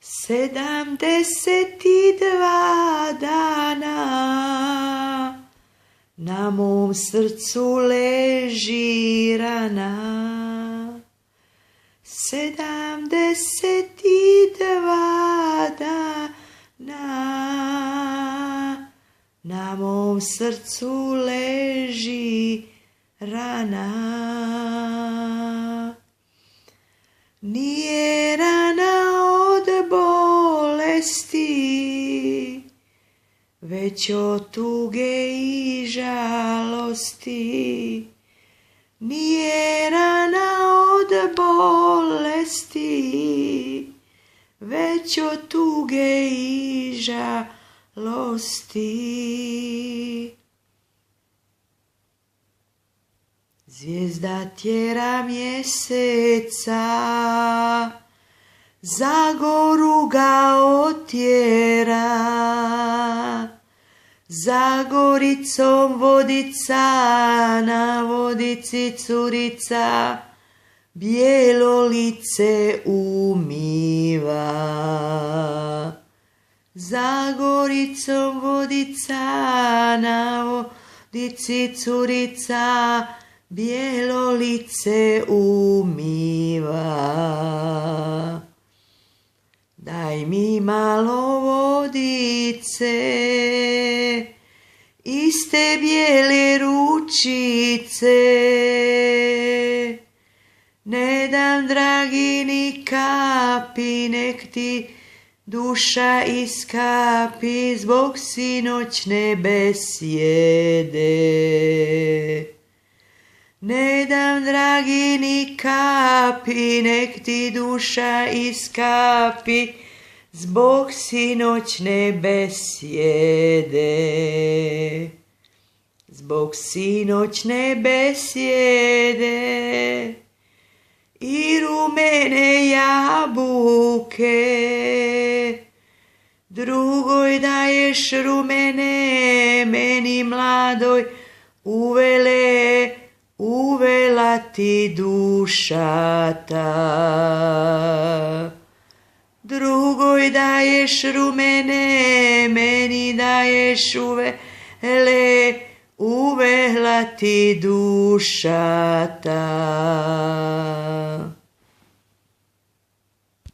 72 dana na mom srcu leži rana. 72 dana na mom srcu leži rana. Nije rana od bolesti, već od tuge i žalosti. Nije rana od bolesti, već od tuge i žalosti. Zvijezda tjera mjeseca, za goru ga otjera. Za goricom vodica, na vodici curica, bijelo lice umiva. Za goricom vodica, na vodici curica, bijelo lice umiva. Daj mi malo vodice, iste bijele ručice. Ne dam dragi ni kapi, nek ti duša iskapi zbog sinoćne besjede. Ne dam dragi ni kapi, nek ti duša iskapi zbog sinoćne besjede. Zbog sinoćne besjede i rumene jabuke. Drugoj daješ rumene, meni mladoj uvela ti duša ta. Drugoj daješ rumene, meni daješ uvela ti duša ta.